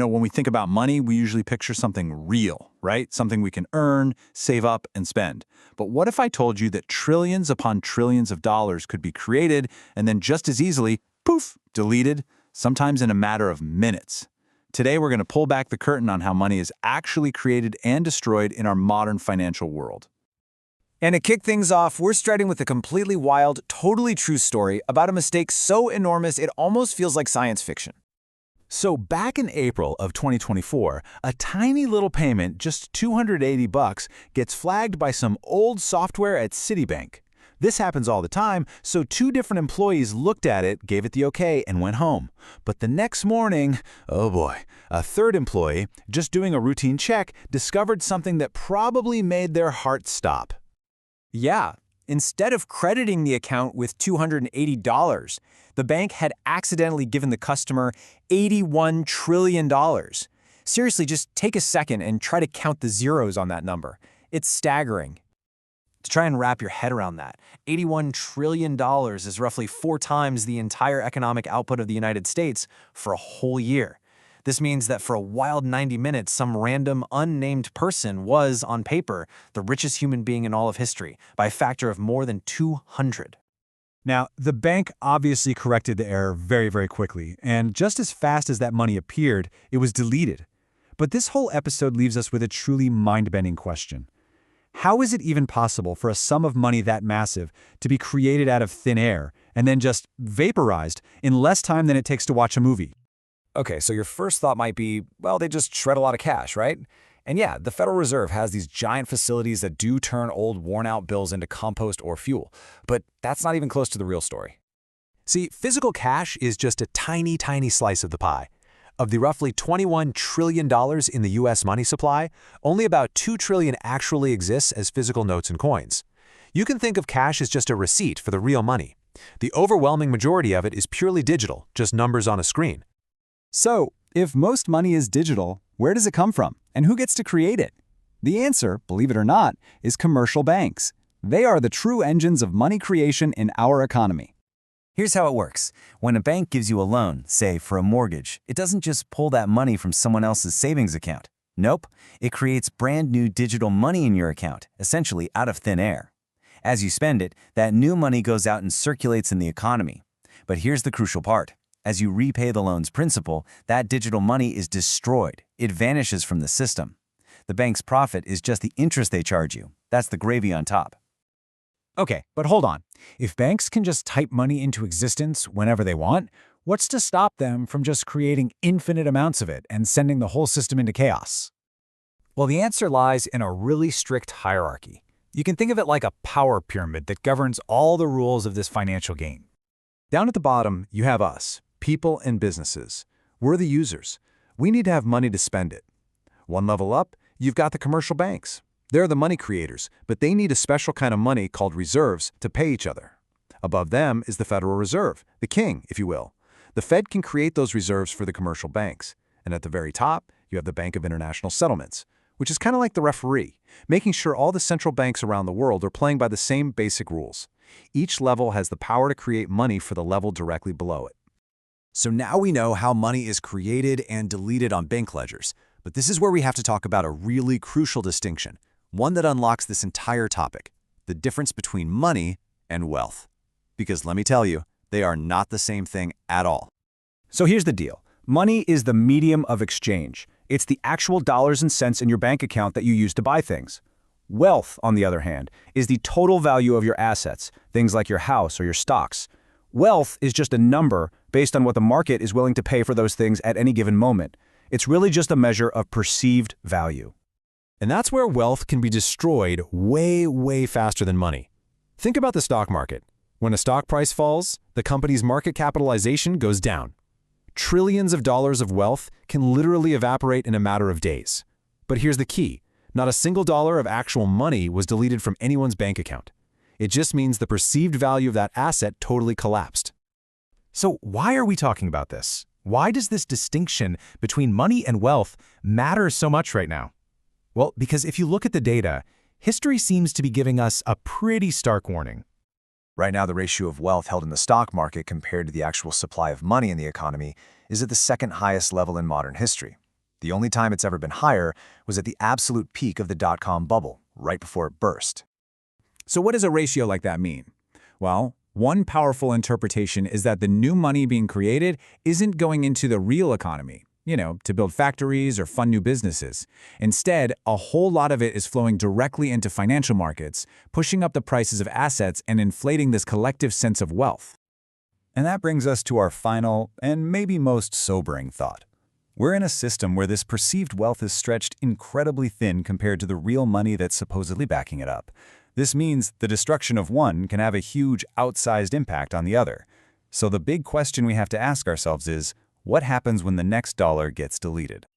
When we think about money, we usually picture something real, right? Something we can earn, save up, and spend. But what if I told you that trillions upon trillions of dollars could be created and then just as easily, poof, deleted, sometimes in a matter of minutes? Today, we're going to pull back the curtain on how money is actually created and destroyed in our modern financial world. And to kick things off, we're starting with a completely wild, totally true story about a mistake so enormous it almost feels like science fiction. So back in April of 2024, a tiny little payment, just $280, gets flagged by some old software at Citibank. This happens all the time, so two different employees looked at it, gave it the okay, and went home. But the next morning, oh boy, a third employee, just doing a routine check, discovered something that probably made their heart stop. Yeah, instead of crediting the account with $280, the bank had accidentally given the customer $81 trillion. Seriously, just take a second and try to count the zeros on that number. It's staggering. To try and wrap your head around that, $81 trillion is roughly 4 times the entire economic output of the United States for a whole year. This means that for a wild 90 minutes, some random, unnamed person was, on paper, the richest human being in all of history, by a factor of more than 200. Now, the bank obviously corrected the error very, very quickly, and just as fast as that money appeared, it was deleted. But this whole episode leaves us with a truly mind-bending question. How is it even possible for a sum of money that massive to be created out of thin air and then just vaporized in less time than it takes to watch a movie? Okay, so your first thought might be, well, they just shred a lot of cash, right? And yeah, the Federal Reserve has these giant facilities that do turn old, worn-out bills into compost or fuel. But that's not even close to the real story. See, physical cash is just a tiny, tiny slice of the pie. Of the roughly $21 trillion in the U.S. money supply, only about $2 trillion actually exists as physical notes and coins. You can think of cash as just a receipt for the real money. The overwhelming majority of it is purely digital, just numbers on a screen. So, if most money is digital, where does it come from, and who gets to create it? The answer, believe it or not, is commercial banks. They are the true engines of money creation in our economy. Here's how it works. When a bank gives you a loan, say for a mortgage, it doesn't just pull that money from someone else's savings account. Nope, it creates brand new digital money in your account, essentially out of thin air. As you spend it, that new money goes out and circulates in the economy. But here's the crucial part. As you repay the loan's principal, that digital money is destroyed. It vanishes from the system. The bank's profit is just the interest they charge you. That's the gravy on top. Okay, but hold on. If banks can just type money into existence whenever they want, what's to stop them from just creating infinite amounts of it and sending the whole system into chaos? Well, the answer lies in a really strict hierarchy. You can think of it like a power pyramid that governs all the rules of this financial game. Down at the bottom, you have us, people and businesses. We're the users. We need to have money to spend it. One level up, you've got the commercial banks. They're the money creators, but they need a special kind of money called reserves to pay each other. Above them is the Federal Reserve, the king, if you will. The Fed can create those reserves for the commercial banks. And at the very top, you have the Bank of International Settlements, which is kind of like the referee, making sure all the central banks around the world are playing by the same basic rules. Each level has the power to create money for the level directly below it. So now we know how money is created and deleted on bank ledgers. But this is where we have to talk about a really crucial distinction, one that unlocks this entire topic, the difference between money and wealth. Because let me tell you, they are not the same thing at all. So here's the deal. Money is the medium of exchange. It's the actual dollars and cents in your bank account that you use to buy things. Wealth, on the other hand, is the total value of your assets, things like your house or your stocks. Wealth is just a number based on what the market is willing to pay for those things at any given moment. It's really just a measure of perceived value. And that's where wealth can be destroyed way, way faster than money. Think about the stock market. When a stock price falls, the company's market capitalization goes down. Trillions of dollars of wealth can literally evaporate in a matter of days. But here's the key. Not a single dollar of actual money was deleted from anyone's bank account. It just means the perceived value of that asset totally collapsed. So why are we talking about this? Why does this distinction between money and wealth matter so much right now? Well, because if you look at the data, history seems to be giving us a pretty stark warning. Right now, the ratio of wealth held in the stock market compared to the actual supply of money in the economy is at the second highest level in modern history. The only time it's ever been higher was at the absolute peak of the dot-com bubble, right before it burst. So what does a ratio like that mean? Well, one powerful interpretation is that the new money being created isn't going into the real economy, to build factories or fund new businesses. Instead, a whole lot of it is flowing directly into financial markets, pushing up the prices of assets and inflating this collective sense of wealth. And that brings us to our final and maybe most sobering thought. We're in a system where this perceived wealth is stretched incredibly thin compared to the real money that's supposedly backing it up. This means the destruction of one can have a huge, outsized impact on the other. So the big question we have to ask ourselves is, what happens when the next dollar gets deleted?